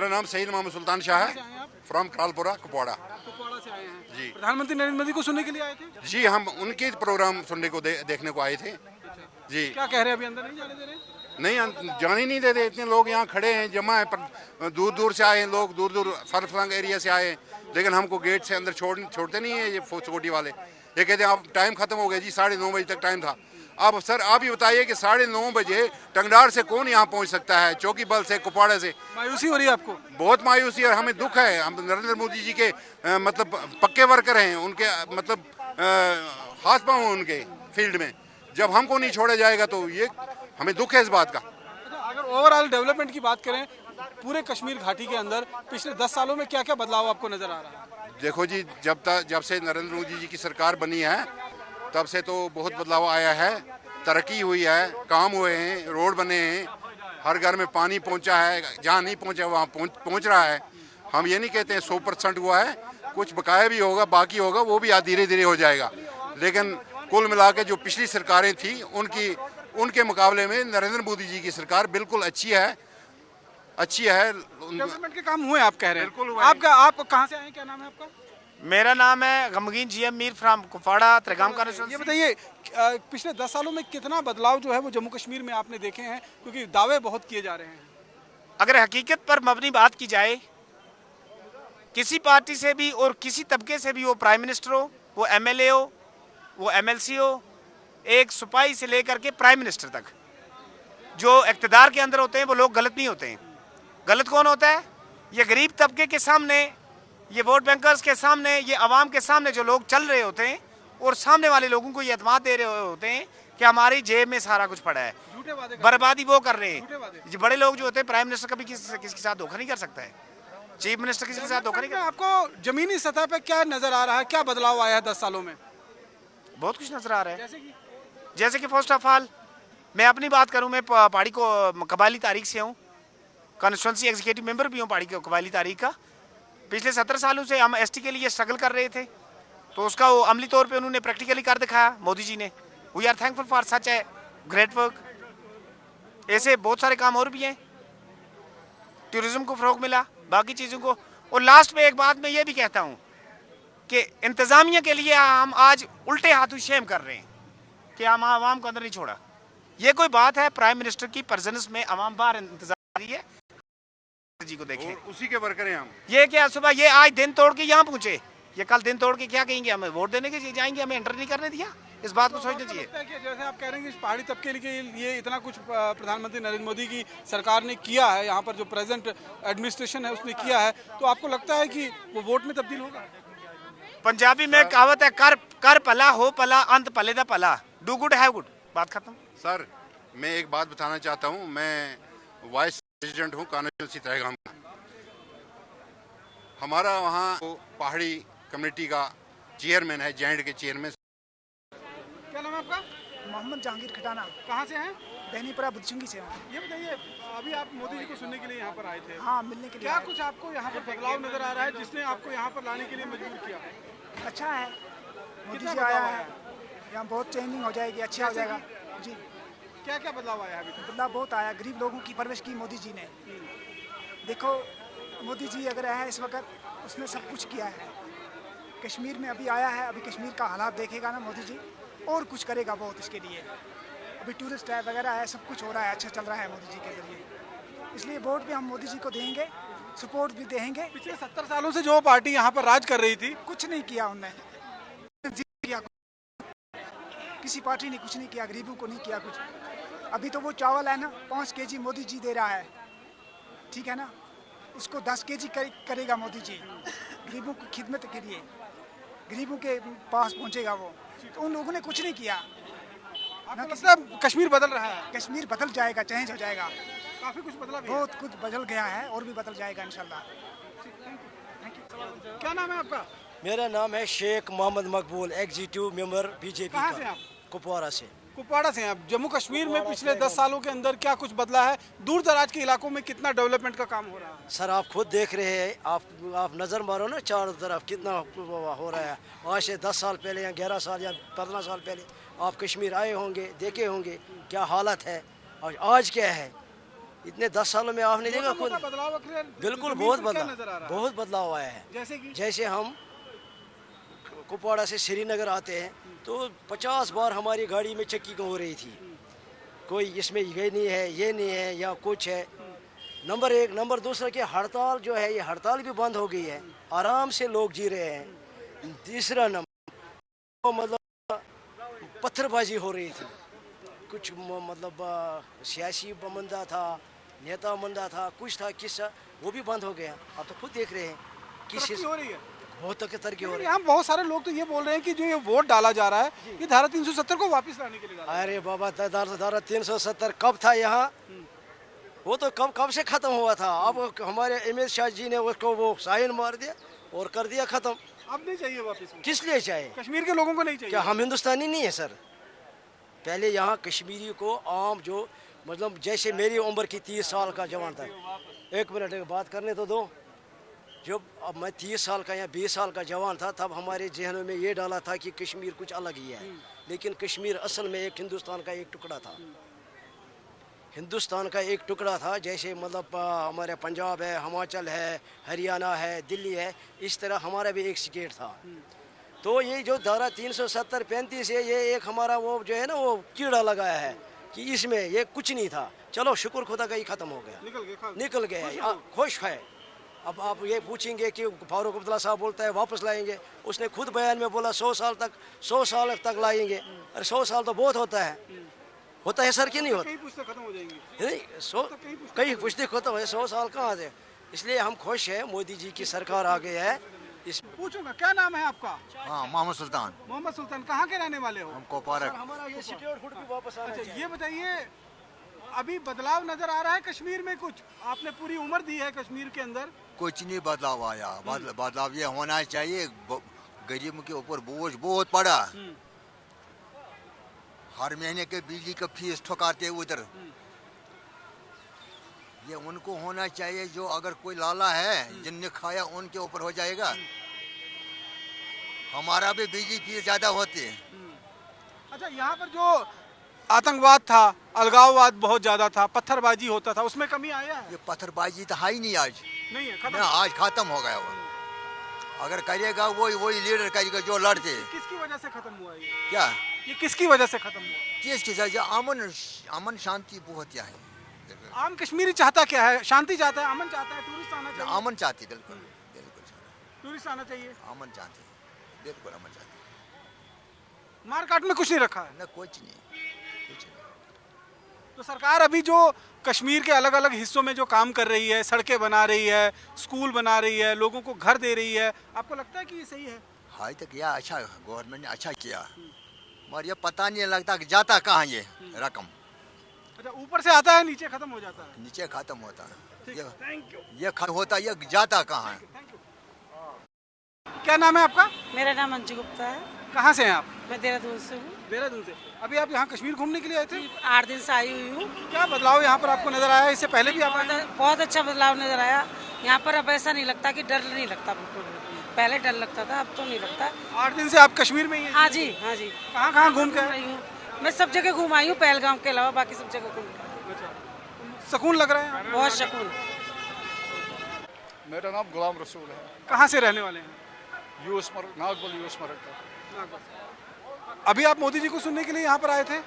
मेरा नाम सईद मोहम्मद सुल्तान शाह कहाँ से आए है, हैं आप? फ्रॉम करालपुरा कुपवाड़ा। कुपवाड़ा से आए हैं जी। प्रधानमंत्री नरेंद्र मोदी को सुनने के लिए आए थे। जी, हम उनके प्रोग्राम सुनने को देखने को आए थे। जी। क्या कह रहे हैं, अभी अंदर नहीं जाने दे रहे? नहीं, जाने नहीं देते, इतने लोग यहाँ खड़े हैं, जमा है, पर दूर दूर से आए हैं लोग, दूर दूर फरफलंग एरिया से आए हैं, लेकिन हमको गेट से अंदर छोड़ते नहीं है ये सिक्योरिटी वाले। ये कहते हैं आप टाइम खत्म हो गया जी, 9:30 बजे तक टाइम था। अब सर आप ही बताइए कि 9:30 बजे टंगडार से कौन यहाँ पहुँच सकता है, चौकी बल से, कुपवाड़ा से? मायूसी हो रही है आपको? बहुत मायूसी है, हमें दुख है। हम नरेंद्र मोदी जी के मतलब पक्के वर्कर हैं, उनके मतलब हाथ पांव हैं उनके फील्ड में। जब हमको नहीं छोड़ा जाएगा तो ये हमें दुख है इस बात का। अच्छा, अगर ओवरऑल डेवलपमेंट की बात करें पूरे कश्मीर घाटी के अंदर पिछले 10 सालों में क्या क्या बदलाव आपको नजर आ रहा है? देखो जी, जब से नरेंद्र मोदी जी की सरकार बनी है तब से तो बहुत बदलाव आया है, तरक्की हुई है, काम हुए हैं, रोड बने हैं, हर घर में पानी पहुंचा है, जहाँ नहीं पहुंचा वहाँ पहुंच रहा है। हम ये नहीं कहते हैं 100% हुआ है, कुछ बकाया भी होगा, बाकी होगा, वो भी धीरे धीरे हो जाएगा। लेकिन कुल मिला के जो पिछली सरकारें थी उनके मुकाबले में नरेंद्र मोदी जी की सरकार बिल्कुल अच्छी है। डेवलपमेंट के काम हुए आप कह रहे हैं? बिल्कुल हुए। आप कहाँ से आए हैं, क्या नाम है आपका? मेरा नाम है गमगीन जीएम मीर फ्राम कुपवाड़ा त्रिगाम ये कॉन्स्टिट्यूंसी। बताइए पिछले 10 सालों में कितना बदलाव जो है वो जम्मू कश्मीर में आपने देखे हैं, क्योंकि दावे बहुत किए जा रहे हैं। अगर हकीकत पर मबनी बात की जाए, किसी पार्टी से भी और किसी तबके से भी, वो प्राइम मिनिस्टर हो, वो एमएलए हो, वो एमएलसी हो, एक सिपाही से लेकर के प्राइम मिनिस्टर तक, जो इक़्तिदार के अंदर होते हैं वो लोग गलत नहीं होते हैं। गलत कौन होता है? ये गरीब तबके के सामने, ये वोट बैंकर्स के सामने, ये आवाम के सामने जो लोग चल रहे होते हैं और सामने वाले लोगों को ये एतमाद दे रहे होते हैं कि हमारी जेब में सारा कुछ पड़ा है। झूठे वादे बर्बादी वो कर रहे झूठे वादे। हैं। बड़े लोग जो होते हैं, प्राइम मिनिस्टर कभी किसी के साथ धोखा नहीं कर सकता है, चीफ मिनिस्टर किसी के साथ धोखा नहीं कर। आपको जमीनी सतह पे क्या नजर आ रहा है, क्या बदलाव आया है 10 सालों में? बहुत कुछ नजर आ रहा है। जैसे कि फर्स्ट ऑफ ऑल मैं अपनी बात करूं, मैं पहाड़ी को कबायली तारीख से हूं, कॉन्स्टिट्यूंसी एग्जीक्यूटिव मेंबर भी हूं पहाड़ी के कबायली तारीख का। पिछले 17 सालों से हम एसटी के लिए स्ट्रगल कर रहे थे, तो उसका वो अमली तौर पे उन्होंने प्रैक्टिकली कर दिखाया मोदी जी ने। We are thankful for such a great work. ऐसे बहुत सारे काम और भी हैं, टूरिज्म को फ़रोग मिला, बाकी चीज़ों को। और लास्ट में एक बात मैं ये भी कहता हूँ कि इंतज़ामिया के लिए हम आज उल्टे हाथों शेम कर रहे हैं कि हम आवाम को अंदर नहीं छोड़ा। ये कोई बात है? प्राइम मिनिस्टर की प्रेजेंस में आवाम बाहर इंतजार कर रही है जी को देखें, उसी के वर्कर हैं हम। ये क्या सुबह ये आज दिन तोड़ के यहाँ पहुंचे, ये कल दिन तोड़ के क्या कहेंगे? हमें वोट देने के लिए जाएंगे, हमें एंटर नहीं करने दिया। इस बात को सोचना चाहिए। जैसे आप कह रहे हैं कि पहाड़ी तबके के लिए इतना कुछ प्रधानमंत्री नरेंद्र मोदी की सरकार ने किया है, यहाँ पर जो प्रेजेंट एडमिनिस्ट्रेशन है उसने किया है, तो आपको लगता है कि वो वोट में तब्दील होगा? पंजाबी में कहावत है, कर भला हो भला, अंत भले दा भला, डू गुड हैव गुड। बात खत्म। सर मैं एक बात बताना चाहता हूँ, मैं वाइस प्रेसिडेंट हूँ कॉन्स्टिट्यूंसी त्रिगाम का। हमारा वहाँ पहाड़ी कम्युनिटी का चेयरमैन है, जैंड के चेयरमैन। क्या नाम है आपका? मोहम्मद जहांगीर खटाना, कहाँ से हैं? बहनीपुरा बुदचुंगी से हूँ। ये बताइए अभी आप मोदी जी को सुनने के लिए यहाँ पर आए थे, हाँ, मिलने के लिए क्या आए। कुछ आपको यहाँ पर बदलाव नजर आ रहा है जिसने आपको यहाँ पर लाने के लिए मजबूर किया? अच्छा है, मोदी कितना जी आया बदलाव है, यहाँ बहुत चेंजिंग हो जाएगी, अच्छा हो जाएगा जी। क्या क्या बदलाव आया है अभी तक? बदलाव बहुत आया, गरीब लोगों की परवरिश की मोदी जी ने। देखो मोदी जी अगर है इस वक्त, उसने सब कुछ किया है कश्मीर में। अभी आया है, अभी कश्मीर का हालात देखेगा ना मोदी जी, और कुछ करेगा बहुत इसके लिए। अभी टूरिस्ट है वगैरह है, सब कुछ हो रहा है, अच्छा चल रहा है मोदी जी के जरिए। इसलिए वोट भी हम मोदी जी को देंगे, सपोर्ट भी देंगे। पिछले 70 सालों से जो पार्टी यहाँ पर राज कर रही थी, कुछ नहीं किया उनने, किसी पार्टी ने कुछ नहीं किया, गरीबों को नहीं किया कुछ। अभी तो वो चावल है ना 5 केजी मोदी जी दे रहा है, ठीक है ना, उसको 10 केजी करेगा मोदी जी गरीबों की खिदमत के लिए, गरीबों के पास पहुंचेगा वो। तो उन लोगों ने कुछ नहीं किया। आपको लगता है कश्मीर बदल रहा है? कश्मीर बदल जाएगा, चेंज हो जाएगा, काफी कुछ बदला भी है। बहुत कुछ बदल गया है और भी बदल जाएगा इंशाल्लाह। क्या नाम है आपका? मेरा नाम है शेख मोहम्मद मकबूल, एग्जीक्यूटिव मेंबर बीजेपी कहाँ से का, आप? कुपवाड़ा से। कुपवाड़ा से हैं आप। जम्मू कश्मीर में पिछले 10 सालों के अंदर क्या कुछ बदला है? दूर दराज के इलाकों में कितना डेवलपमेंट का काम हो रहा है? सर आप खुद देख रहे हैं, आप नज़र मारो ना चारों तरफ कितना हो रहा है। आज से 10 साल पहले या 11 साल या 15 साल पहले आप कश्मीर आए होंगे, देखे होंगे क्या हालत है और आज क्या है। इतने 10 सालों में आपने देखा खुद। मोटा बदलाव आखिर बिल्कुल जमीन बहुत पर क्या बदलाव, नजर आ रहा है? बहुत बदलाव आया है। जैसे कि जैसे हम कुपवाड़ा से श्रीनगर आते हैं तो 50 बार हमारी गाड़ी में चेकिंग हो रही थी, कोई इसमें ये नहीं है, ये नहीं है या कुछ है। नंबर एक, नंबर दूसरा कि हड़ताल जो है ये हड़ताल भी बंद हो गई है, आराम से लोग जी रहे हैं। तीसरा नंबर तो मतलब पत्थरबाजी हो रही थी, कुछ मतलब सियासी बंदा था, नेता बंदा था, कुछ था किस्सा, वो भी बंद हो गया। आप तो खुद देख रहे हैं किस तरक्की हो रही है। बहुत तरक्की हो रही है। यहाँ बहुत सारे लोग तो ये बोल रहे हैं कि जो ये वोट डाला जा रहा है ये धारा 370 को वापस लाने के लिए डाला अरे बाबा, धारा 370 कब था यहाँ? वो तो कब से खत्म हुआ था। अब हमारे अमित शाह जी ने उसको वो साइन मार दिया और कर दिया खत्म। अब नहीं चाहिए वापस वो। किस लिए चाहिए? कश्मीर के लोगों को नहीं चाहिए। क्या हम हिंदुस्तानी नहीं है सर? पहले यहाँ कश्मीरी को आम जो मतलब जैसे मेरी उम्र की 30 साल का जवान था, एक मिनट बात करने तो दो। जब अब मैं 30 साल का या 20 साल का जवान था तब हमारे जहनों में ये डाला था कि कश्मीर कुछ अलग ही है, लेकिन कश्मीर असल में एक हिंदुस्तान का एक टुकड़ा था। हिंदुस्तान का एक टुकड़ा था, जैसे मतलब हमारे पंजाब है, हिमाचल है, हरियाणा है, दिल्ली है, इस तरह हमारा भी एक स्टेट था। तो ये जो धारा 370 35 है, ये एक हमारा वो जो है ना वो कीड़ा लगाया है कि इसमें ये कुछ नहीं था। चलो शुक्र खुदा का ही खत्म हो गया, निकल गया, खुश है। अब आप ये पूछेंगे कि फारूक अब्दुल्ला साहब बोलता है वापस लाएंगे, उसने खुद बयान में बोला 100 साल तक लाएंगे। अरे 100 साल तो बहुत होता है सर कि नहीं होता? कई पुश्तें खत्म हो जाएंगी। नहीं, कई पुश्ते खत्म है, 100 साल कहाँ से? इसलिए हम खुश हैं, मोदी जी की सरकार आ गई है। इस पूछूंगा, क्या नाम है आपका? हाँ, मोहम्मद सुल्तान। मोहम्मद सुल्तान, कहाँ के रहने वाले हो? हम कोपारक। हमारा ये स्टेटहुड भी वापस आना अच्छा, चाहिए। ये बताइए, अभी बदलाव नजर आ रहा है कश्मीर में कुछ? आपने पूरी उम्र दी है कश्मीर के अंदर। कुछ नहीं बदलाव आया। बदलाव ये होना चाहिए। गरीबों के ऊपर बोझ बहुत पड़ा। हर महीने के बिजली का फीस ठुकाते उधर। ये उनको होना चाहिए, जो अगर कोई लाला है जिनने खाया उनके ऊपर हो जाएगा। हमारा भी बिजली फीस ज्यादा होती है। अच्छा, यहाँ पर जो आतंकवाद था, अलगाववाद बहुत ज्यादा था, पत्थरबाजी होता था, उसमें कमी आया है? ये पत्थरबाजी तो है ही नहीं आज। नहीं है, ना, खत्म। आज खत्म हो गया वो। अगर करेगा वही लीडर करेगा जो लड़ते। किसकी वजह से खत्म हुआ ये? क्या ये किसकी वजह से खत्म हुआ? किसकी वजह? अमन शांति बहुत यहाँ है। आम कश्मीरी चाहता क्या है? शांति चाहता है, अमन चाहता है, टूरिस्ट आना चाहिए। अमन चाहती, बिल्कुल बिल्कुल टूरिस्ट आना चाहिए। अमन चाहती, बिल्कुल अमन चाहती। मारकाट में कुछ नहीं रखा है। न कुछ नहीं, कुछ नहीं। तो सरकार अभी जो कश्मीर के अलग अलग हिस्सों में जो काम कर रही है, सड़कें बना रही है, स्कूल बना रही है, लोगों को घर दे रही है, आपको लगता है कि ये सही है? हाई तक यह अच्छा, गवर्नमेंट ने अच्छा किया, मगर ये पता नहीं लगता कि जाता कहाँ ये रकम। अच्छा, ऊपर से आता है, नीचे खत्म हो जाता है। नीचे खत्म होता है। Thank you. ये होता, ये जाता कहाँ है? क्या नाम है आपका? मेरा नाम अंजू गुप्ता है। कहाँ से हैं आप? मैं देहरादून से हूँ। देहरादून से। अभी आप यहाँ कश्मीर घूमने के लिए आए थे? 8 दिन से आई हुई हूँ। क्या बदलाव यहाँ पर आपको नजर आया? इससे पहले भी आप आए? बहुत अच्छा बदलाव नजर आया। यहाँ पर अब ऐसा नहीं लगता कि डर नहीं लगता, बिल्कुल भी। पहले डर लगता था, अब तो नहीं लगता। 8 दिन से आप कश्मीर में ही हैं? हाँ जी, हाँ जी। कहाँ कहाँ घूम के आए? आई हूँ मैं, सब जगह घूम आई हूँ, पहलगाम के अलावा बाकी सब जगह घूम के आई हूँ। सुकून लग रहा है यहाँ? बहुत सुकून। मेरा नाम गुलाम रसूल है। कहाँ से रहने वाले हैं? नागबल यूस मरक का। अभी आप मोदी जी को सुनने के लिए यहाँ पर आए थे?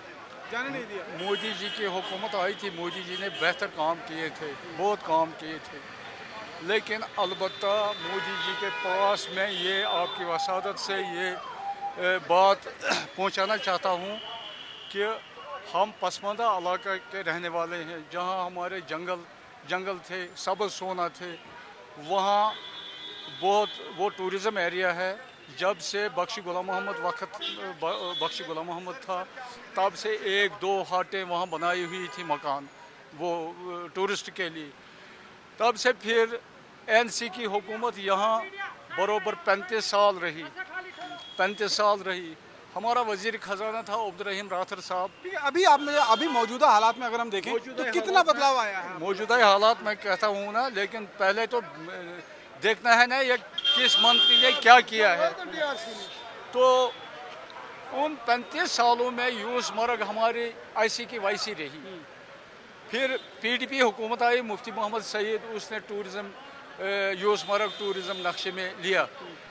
जाने नहीं दिया? मोदी जी की हुकूमत आई थी, मोदी जी ने बेहतर काम किए थे, बहुत काम किए थे, लेकिन अलबत्ता मोदी जी के पास मैं ये आपकी वसादत से ये बात पहुँचाना चाहता हूँ कि हम पसमानदा इलाका के रहने वाले हैं, जहाँ हमारे जंगल थे, सब्ज़ सोना थे, वहाँ बहुत वो टूरिज़म एरिया है। जब से बख्शी गुलाम मोहम्मद था तब से 1-2 हाटें वहाँ बनाई हुई थी, मकान वो टूरिस्ट के लिए। तब से फिर एनसी की हुकूमत यहाँ बरोबर 35 साल रही। हमारा वजीर खजाना था अब्दुर्रहीम राथर साहब। अभी अभी मौजूदा हालात में अगर हम देखें तो कितना बदलाव आया है? मौजूदा हालात में कहता हूँ ना, लेकिन पहले तो देखना है ना ये किस मंत्री ने क्या किया है। तो उन 35 सालों में यूसमर्ग हमारी IC की YC रही। फिर पीडीपी हुकूमत आई, मुफ्ती मोहम्मद सईद, उसने टूरिज़्म यूसमर्ग टूरिज़्म नक्शे में लिया,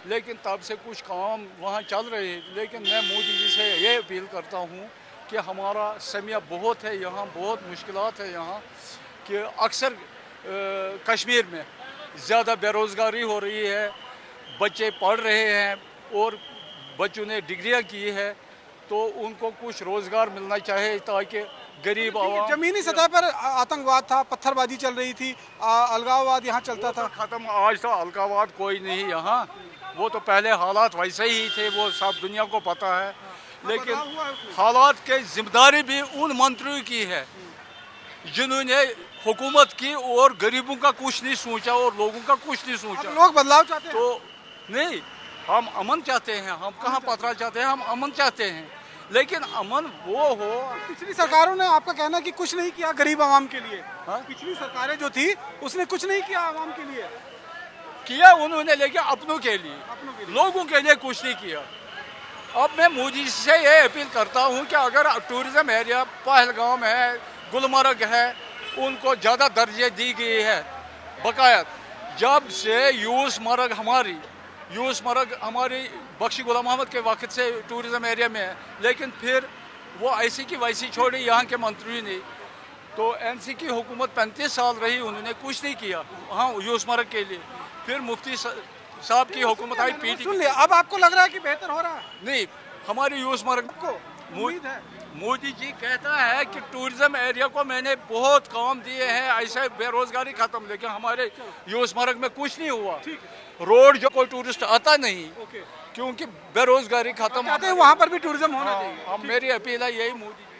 लेकिन तब से कुछ काम वहाँ चल रहे हैं। लेकिन मैं मोदी जी से ये अपील करता हूँ कि हमारा समिया बहुत है यहाँ, बहुत मुश्किलात है यहाँ, कि अक्सर कश्मीर में ज़्यादा बेरोज़गारी हो रही है, बच्चे पढ़ रहे हैं और बच्चों ने डिग्रियाँ की है, तो उनको कुछ रोज़गार मिलना चाहिए ताकि गरीब आवाम। जमीनी सतह पर आतंकवाद था, पत्थरबाजी चल रही थी, अलगाववाद यहाँ चलता था। ख़त्म, आज तो अलगाववाद कोई नहीं यहाँ, वो तो पहले हालात वैसे ही थे, वो सब दुनिया को पता है। लेकिन हालात की जिम्मेदारी भी उन मंत्रियों की है जिन्होंने हुकूमत की और गरीबों का कुछ नहीं सोचा और लोगों का कुछ नहीं सोचा। लोग बदलाव चाहते हैं तो नहीं, हम अमन चाहते हैं, हम कहाँ पथरा चाहते हैं, हम अमन चाहते हैं, लेकिन अमन वो हो। पिछली सरकारों ने, आपका कहना है कि कुछ नहीं किया गरीब आवाम के लिए? हाँ? पिछली सरकारें जो थी उसने कुछ नहीं किया आवाम के लिए। किया उन्होंने, लेकिन अपनों के लिए, लोगों के लिए कुछ नहीं किया। अब मैं मोदी से ये अपील करता हूँ कि अगर टूरिज़्म एरिया पहलगाम है, गुलमर्ग है, उनको ज़्यादा दर्जे दी गई है बकायद। जब से यूसमर्ग हमारी बख्शी गुलाम मोहम्मद के वक्त से टूरिज़्म एरिया में है, लेकिन फिर वो ऐसी की वैसी छोड़ी यहाँ के मंत्री ने। तो एनसी की हुकूमत 35 साल रही, उन्होंने कुछ नहीं किया हाँ यूसमर्ग के लिए। फिर मुफ्ती साहब की हुकूमत आई, पीटी। सुन लिया, अब आपको लग रहा है कि बेहतर हो रहा है? नहीं, हमारी यूसमर्ग को उम्मीद है। मोदी जी कहता है कि टूरिज्म एरिया को मैंने बहुत काम दिए हैं, ऐसे बेरोजगारी खत्म, लेकिन हमारे यूसमर्ग में कुछ नहीं हुआ। रोड जो कोई टूरिस्ट आता नहीं, क्योंकि बेरोजगारी खत्म। वहाँ पर भी टूरिज्म होना चाहिए। मेरी अपील है यही मोदी